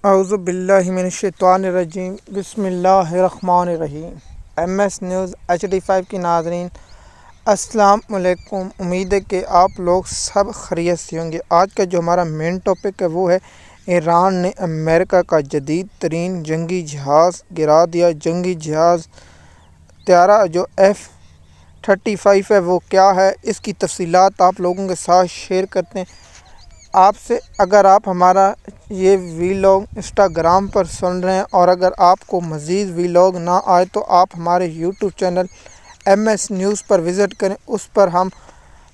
اعوذ باللہ من الشیطان الرجیم بسم اللہ الرحمن الرحیم۔ MS نیوز HD5 کی ناظرین السلام علیکم۔ امید ہے کہ آپ لوگ سب خیریت سے ہوں گے۔ آج کا جو ہمارا مین ٹاپک ہے وہ ہے ایران نے امریکہ کا جدید ترین جنگی جہاز گرا دیا۔ جنگی جہاز طیارہ جو F-35 ہے وہ کیا ہے، اس کی تفصیلات آپ لوگوں کے ساتھ شیئر کرتے ہیں۔ آپ سے اگر آپ ہمارا یہ ویلاگ انسٹاگرام پر سن رہے ہیں اور اگر آپ کو مزید ویلاگ نہ آئے تو آپ ہمارے یوٹیوب چینل MS نیوز پر وزٹ کریں۔ اس پر ہم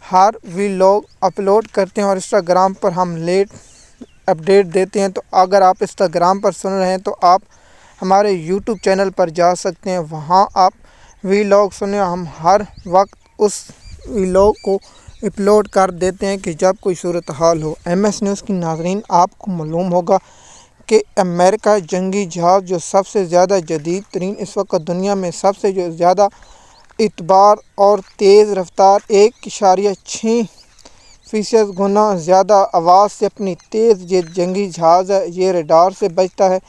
ہر ویلاگ اپلوڈ کرتے ہیں اور انسٹاگرام پر ہم لیٹ اپڈیٹ دیتے ہیں۔ تو اگر آپ انسٹاگرام پر سن رہے ہیں تو آپ ہمارے یوٹیوب چینل پر جا سکتے ہیں، وہاں آپ ویلاگ سنیں۔ ہم ہر وقت اس ویلاگ کو اپلوڈ کر دیتے ہیں کہ جب کوئی صورتحال ہو۔ MS نیوز کی ناظرین، آپ کو معلوم ہوگا کہ امریکہ جنگی جہاز جو سب سے زیادہ جدید ترین اس وقت دنیا میں سب سے جو زیادہ اعتبار اور تیز رفتار 1.6% گنا زیادہ آواز سے اپنی تیز یہ جنگی جہاز ہے۔ یہ ریڈار سے بچتا ہے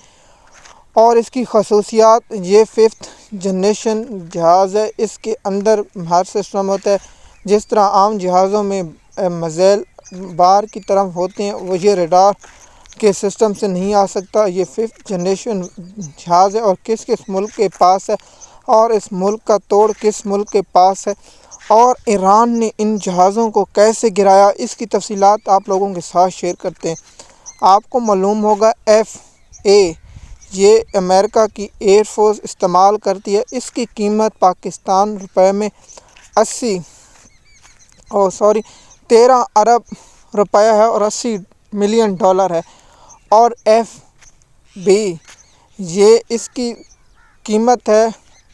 اور اس کی خصوصیات، یہ 5th جنریشن جہاز ہے۔ اس کے اندر ہر سسٹم ہوتا ہے جس طرح عام جہازوں میں میزائل بار کی طرف ہوتے ہیں، وہ یہ ریڈار کے سسٹم سے نہیں آ سکتا۔ یہ 5th جنریشن جہاز ہے اور کس کس ملک کے پاس ہے اور اس ملک کا توڑ کس ملک کے پاس ہے اور ایران نے ان جہازوں کو کیسے گرایا، اس کی تفصیلات آپ لوگوں کے ساتھ شیئر کرتے ہیں۔ آپ کو معلوم ہوگا FA یہ امریکہ کی ایئر فورس استعمال کرتی ہے۔ اس کی قیمت پاکستان روپے میں 13 ارب روپے ہے اور $80 ملین ہے۔ اور FB یہ اس کی قیمت ہے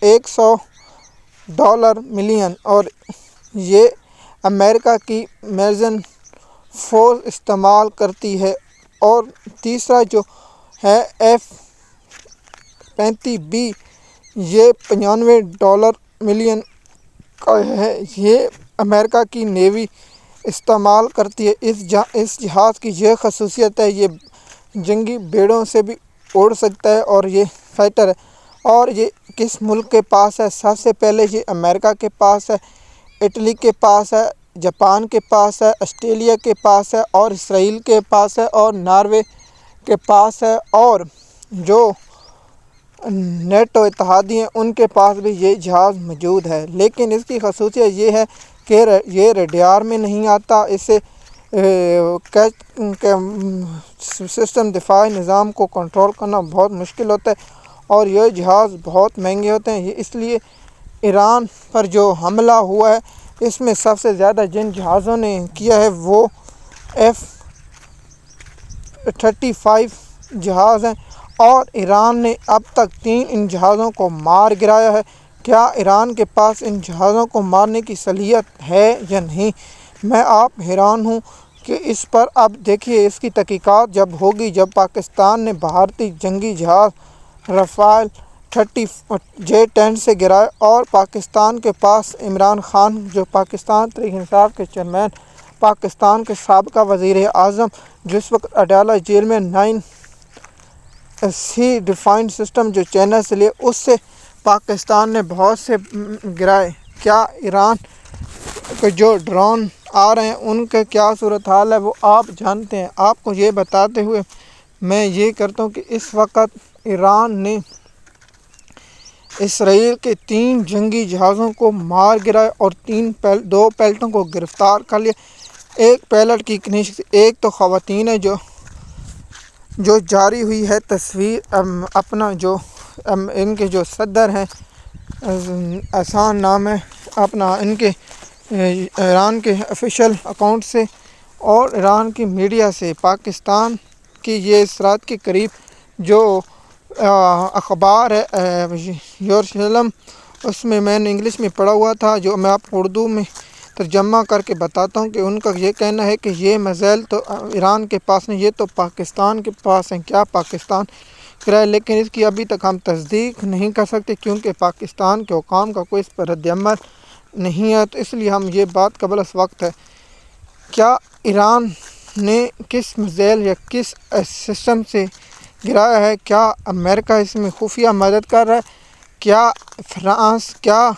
$100 ملین اور یہ امریکہ کی میرین فورس استعمال کرتی ہے۔ اور تیسرا جو ہے F-35B یہ $95 ملین کا ہے، یہ امریکہ کی نیوی استعمال کرتی ہے۔ اس جہاز کی یہ خصوصیت ہے، یہ جنگی بیڑوں سے بھی اڑ سکتا ہے اور یہ فائٹر ہے۔ اور یہ کس ملک کے پاس ہے؟ سب سے پہلے یہ امریکہ کے پاس ہے، اٹلی کے پاس ہے، جاپان کے پاس ہے، آسٹریلیا کے پاس ہے اور اسرائیل کے پاس ہے اور ناروے کے پاس ہے، اور جو نیٹو اتحادی ہیں ان کے پاس بھی یہ جہاز موجود ہے۔ لیکن اس کی خصوصیت یہ ہے کہ یہ ریڈار میں نہیں آتا، اسے سسٹم دفاعی نظام کو کنٹرول کرنا بہت مشکل ہوتا ہے اور یہ جہاز بہت مہنگے ہوتے ہیں۔ اس لیے ایران پر جو حملہ ہوا ہے اس میں سب سے زیادہ جن جہازوں نے کیا ہے وہ F-35 جہاز ہیں اور ایران نے اب تک 3 ان جہازوں کو مار گرایا ہے۔ کیا ایران کے پاس ان جہازوں کو مارنے کی صلاحیت ہے یا نہیں؟ میں آپ حیران ہوں کہ اس پر اب دیکھیے اس کی تحقیقات جب ہوگی، جب پاکستان نے بھارتی جنگی جہاز رافیل J-10 سے گرائے اور پاکستان کے پاس عمران خان جو پاکستان تحریک انصاف کے چیئرمین، پاکستان کے سابقہ وزیر اعظم جو اس وقت اڈالہ جیل میں 9C ڈیفینس سسٹم جو چائنا سے لیے، اس سے پاکستان نے بہت سے گرائے۔ کیا ایران کے جو ڈرون آ رہے ہیں ان کا کیا صورتحال ہے وہ آپ جانتے ہیں۔ آپ کو یہ بتاتے ہوئے میں یہ کرتا ہوں کہ اس وقت ایران نے اسرائیل کے 3 جنگی جہازوں کو مار گرایا اور 2 پائلٹوں کو گرفتار کر لیا۔ ایک پائلٹ کی کنیشت، ایک تو خواتین ہے جو جاری ہوئی ہے تصویر، اپنا جو ان کے جو صدر ہیں احسان نام ہے اپنا ان کے ایران کے آفیشیل اکاؤنٹ سے اور ایران کی میڈیا سے پاکستان کی یہ اس رات کے قریب جو اخبار ہے یروشلم، اس میں نے انگلش میں پڑھا ہوا تھا، جو میں آپ کو اردو میں ترجمہ کر کے بتاتا ہوں کہ ان کا یہ کہنا ہے کہ یہ میزائل تو ایران کے پاس نہیں، یہ تو پاکستان کے پاس ہیں۔ کیا پاکستان کرائے؟ لیکن اس کی ابھی تک ہم تصدیق نہیں کر سکتے کیونکہ پاکستان کے حکام کا کوئی اس پر رد عمل نہیں ہے، تو اس لیے ہم یہ بات قبل اس وقت ہے۔ کیا ایران نے کس میزائل یا کس سسٹم سے گرایا ہے؟ کیا امریکہ اس میں خفیہ مدد کر رہا ہے؟ کیا فرانس، کیا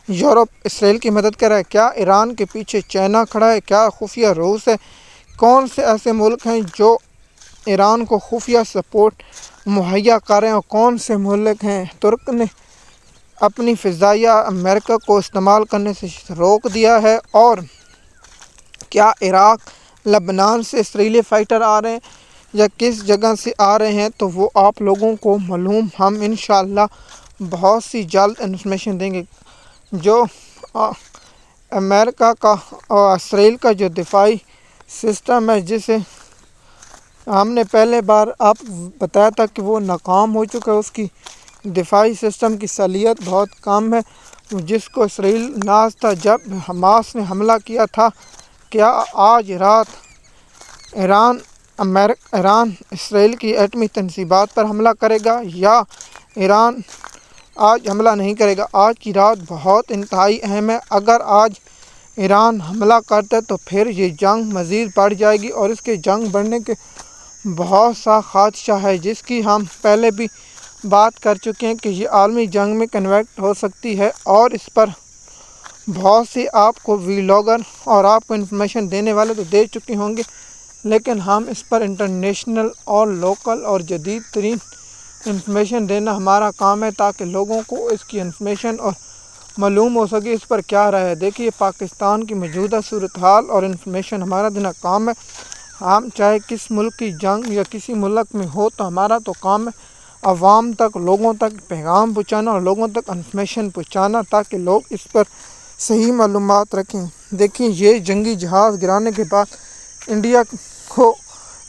یورپ اسرائیل کی مدد کر رہا ہے؟ کیا ایران کے پیچھے چائنا کھڑا ہے؟ کیا خفیہ روس ہے؟ کون سے ایسے ملک ہیں جو ایران کو خفیہ سپورٹ مہیا کر رہے ہیں؟ اور کون سے ملک ہیں؟ ترک نے اپنی فضائیہ امریکہ کو استعمال کرنے سے روک دیا ہے؟ اور کیا عراق، لبنان سے اسرائیلی فائٹر آ رہے ہیں یا کس جگہ سے آ رہے ہیں؟ تو وہ آپ لوگوں کو معلوم ہم انشاءاللہ بہت سی جلد انفارمیشن دیں گے۔ جو امریکہ کا اور اسرائیل کا جو دفاعی سسٹم ہے، جسے ہم نے پہلے بار آپ بتایا تھا کہ وہ ناکام ہو چکا ہے، اس کی دفاعی سسٹم کی صلاحیت بہت کم ہے، جس کو اسرائیل ناز تھا جب حماس نے حملہ کیا تھا۔ کیا آج رات ایران اسرائیل کی ایٹمی تنصیبات پر حملہ کرے گا یا ایران آج حملہ نہیں کرے گا؟ آج کی رات بہت انتہائی اہم ہے۔ اگر آج ایران حملہ کرتا ہے تو پھر یہ جنگ مزید بڑھ جائے گی، اور اس کے جنگ بڑھنے کے بہت سا خدشہ ہے، جس کی ہم پہلے بھی بات کر چکے ہیں کہ یہ عالمی جنگ میں کنورٹ ہو سکتی ہے، اور اس پر بہت سے آپ کو ویلاگر اور آپ کو انفارمیشن دینے والے تو دے چکے ہوں گے، لیکن ہم اس پر انٹرنیشنل اور لوکل اور جدید ترین انفارمیشن دینا ہمارا کام ہے، تاکہ لوگوں کو اس کی انفارمیشن اور معلوم ہو سکے اس پر کیا رائے ہے۔ دیکھیے، پاکستان کی موجودہ صورتحال اور انفارمیشن ہمارا دینا کام ہے۔ ہم چاہے کس ملک کی جنگ یا کسی ملک میں ہو، تو ہمارا تو کام ہے عوام تک، لوگوں تک پیغام پہنچانا اور لوگوں تک انفارمیشن پہنچانا، تاکہ لوگ اس پر صحیح معلومات رکھیں۔ دیکھیں، یہ جنگی جہاز گرانے کے بعد انڈیا کو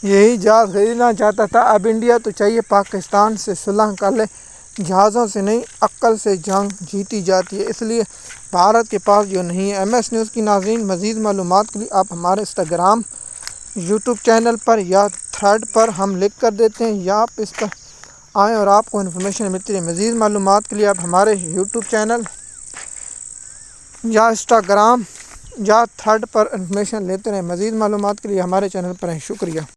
یہی جہاز خریدنا چاہتا تھا۔ اب انڈیا تو چاہیے پاکستان سے صلح کر لے، جہازوں سے نہیں، عقل سے جنگ جیتی جاتی ہے، اس لیے بھارت کے پاس جو نہیں ہے۔ ایم ایس نیوز کی ناظرین، مزید معلومات کے لیے آپ ہمارے انسٹاگرام، یوٹیوب چینل پر یا تھریڈ پر ہم لکھ کر دیتے ہیں، یا آپ اس پر آئیں اور آپ کو انفارمیشن ملتی رہے۔ مزید معلومات کے لیے آپ ہمارے یوٹیوب چینل یا انسٹاگرام یا تھریڈ پر انفارمیشن لیتے رہیں۔ مزید معلومات کے لیے ہمارے چینل پر ہیں۔ شکریہ۔